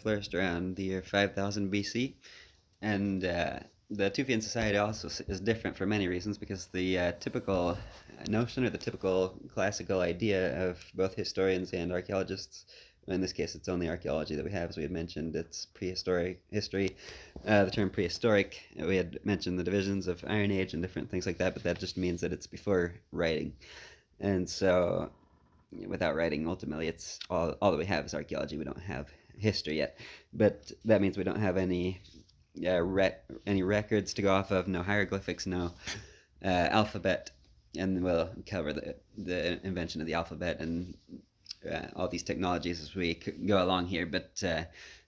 flourished around the year 5000 BC, and the Tufian society also is different for many reasons because the typical notion or the typical classical idea of both historians and archaeologists, in this case it's only archaeology that we have, as we had mentioned, it's prehistoric history. The term prehistoric, we had mentioned the divisions of Iron Age and different things like that, but that just means that it's before writing. And so without writing, ultimately it's all that we have is archaeology. We don't have history yet, but that means we don't have any any records to go off of, no hieroglyphics, no alphabet, and we'll cover the invention of the alphabet and all these technologies as we go along here. But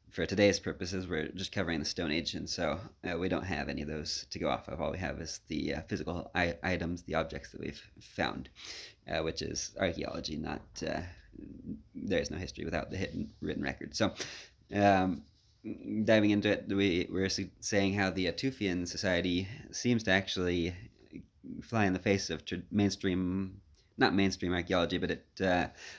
for today's purposes, we're just covering the Stone Age, and so we don't have any of those to go off of. All we have is the physical items, the objects that we've found, which is archaeology. Not there is no history without the written record. So. Diving into it, we're saying how the Tufian society seems to actually fly in the face of not mainstream archaeology, but it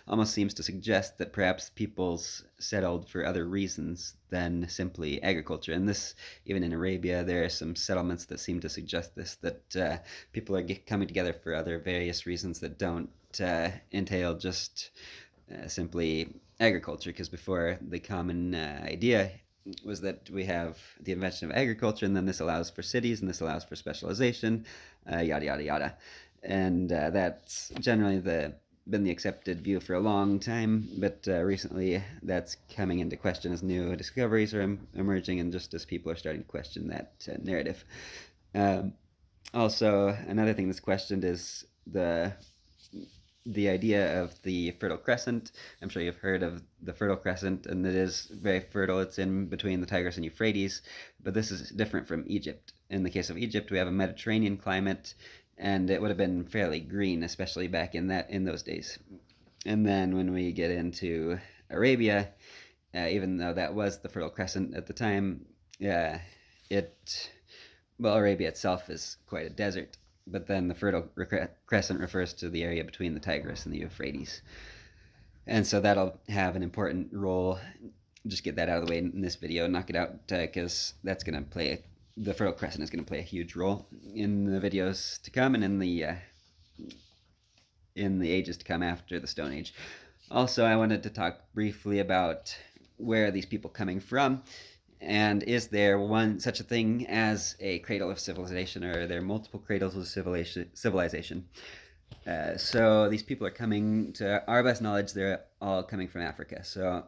almost seems to suggest that perhaps peoples settled for other reasons than simply agriculture. And this, even in Arabia, there are some settlements that seem to suggest this, that people are coming together for other various reasons that don't entail just simply agriculture, because before the common idea was that we have the invention of agriculture, and then this allows for cities, and this allows for specialization, yada yada yada, and that's generally been the accepted view for a long time. But recently, that's coming into question as new discoveries are emerging, and just as people are starting to question that narrative. Also, another thing that's questioned is the idea of the Fertile Crescent. I'm sure you've heard of the Fertile Crescent, and it is very fertile. It's in between the Tigris and Euphrates, but this is different from Egypt. In the case of Egypt, we have a Mediterranean climate, and it would have been fairly green, especially back in those days. And then when we get into Arabia, even though that was the Fertile Crescent at the time, Arabia itself is quite a desert. But then the Fertile Crescent refers to the area between the Tigris and the Euphrates. And so that'll have an important role. Just get that out of the way in this video, knock it out, because that's going to the Fertile Crescent is going to play a huge role in the videos to come and in the ages to come after the Stone Age. Also, I wanted to talk briefly about where are these people coming from. And is there such a thing as a cradle of civilization, or are there multiple cradles of civilization? So these people are coming, to our best knowledge, they're all coming from Africa. So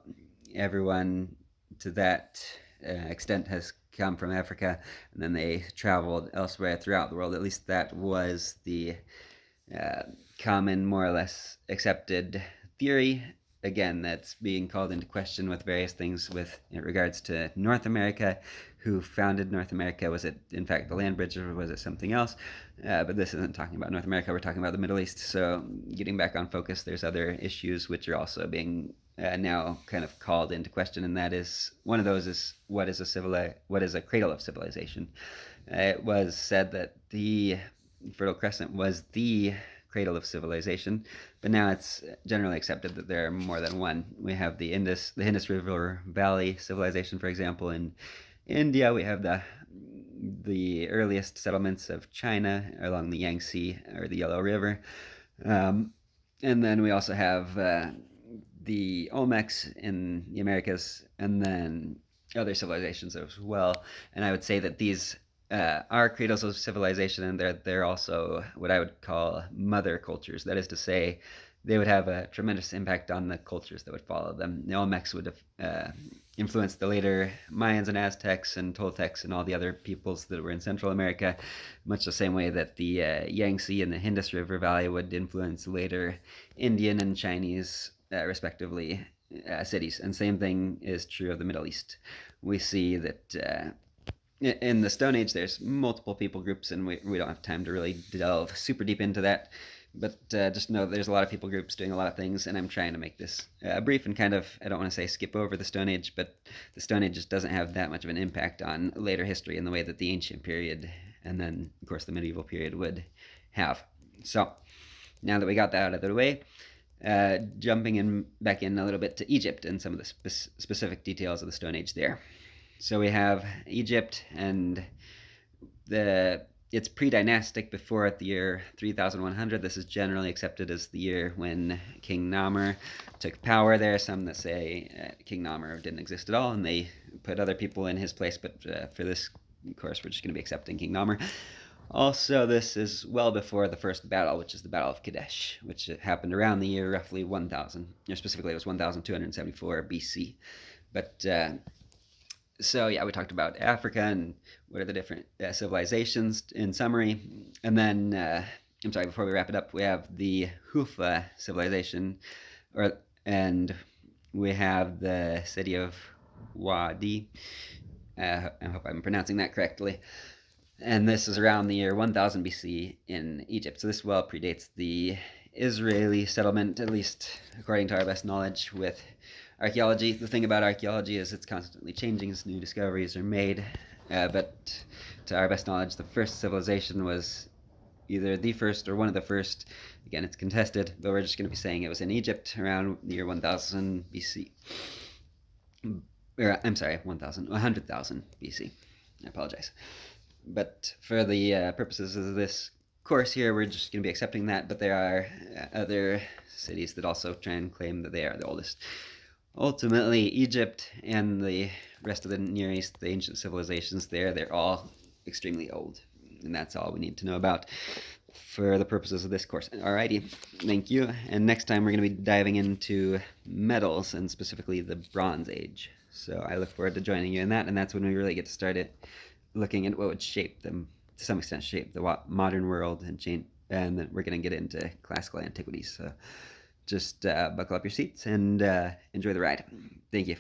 everyone to that extent has come from Africa, and then they traveled elsewhere throughout the world. At least that was the common, more or less accepted theory. Again, that's being called into question with various things in regards to North America. Who founded North America? Was it, in fact, the land bridge, or was it something else? But this isn't talking about North America. We're talking about the Middle East. So getting back on focus, there's other issues which are also being now kind of called into question, and that is, one of those is, what is a cradle of civilization? It was said that the Fertile Crescent was the cradle of civilization, but now it's generally accepted that there are more than one. We have the Indus River Valley civilization, for example. In India, we have the earliest settlements of China along the Yangtze, or the Yellow River, and then we also have the Olmecs in the Americas, and then other civilizations as well. And I would say that these are cradles of civilization, and they're also what I would call mother cultures. That is to say, they would have a tremendous impact on the cultures that would follow them. The Olmecs would have influenced the later Mayans and Aztecs and Toltecs and all the other peoples that were in Central America, much the same way that the Yangtze and the Indus River Valley would influence later Indian and Chinese, respectively, cities. And same thing is true of the Middle East. We see that in the Stone Age, there's multiple people groups, and we don't have time to really delve super deep into that. But just know there's a lot of people groups doing a lot of things, and I'm trying to make this brief and kind of, I don't want to say skip over the Stone Age, but the Stone Age just doesn't have that much of an impact on later history in the way that the ancient period and then, of course, the medieval period would have. So now that we got that out of the way, jumping in back in a little bit to Egypt and some of the specific details of the Stone Age there. So we have Egypt, and it's pre-dynastic before the year 3100. This is generally accepted as the year when King Namr took power there. Some that say King Namr didn't exist at all and they put other people in his place, but for this course we're just going to be accepting King Namr. Also, this is well before the first battle, which is the Battle of Kadesh, which happened around the year roughly 1000, or specifically it was 1274 BC. But so yeah, we talked about Africa and what are the different civilizations in summary. And then, I'm sorry, before we wrap it up, we have the Hufa civilization, and we have the city of Wadi. I hope I'm pronouncing that correctly. And this is around the year 1000 BC in Egypt. So this well predates the Israeli settlement, at least according to our best knowledge with archaeology. The thing about archaeology is it's constantly changing as new discoveries are made. But to our best knowledge, the first civilization was either the first or one of the first. Again, it's contested, but we're just going to be saying it was in Egypt around the year 1000 BC. Or, I'm sorry, 100,000 BC. I apologize. But for the purposes of this course here, we're just going to be accepting that, but there are other cities that also try and claim that they are the oldest. Ultimately, Egypt and the rest of the Near East, the ancient civilizations there, they're all extremely old. And that's all we need to know about for the purposes of this course. Alrighty, thank you. And next time we're going to be diving into metals, and specifically the Bronze Age. So I look forward to joining you in that, and that's when we really get to start looking at what would shape them, to some extent shape the modern world, and then we're going to get into classical antiquities. So just buckle up your seats and enjoy the ride. Thank you.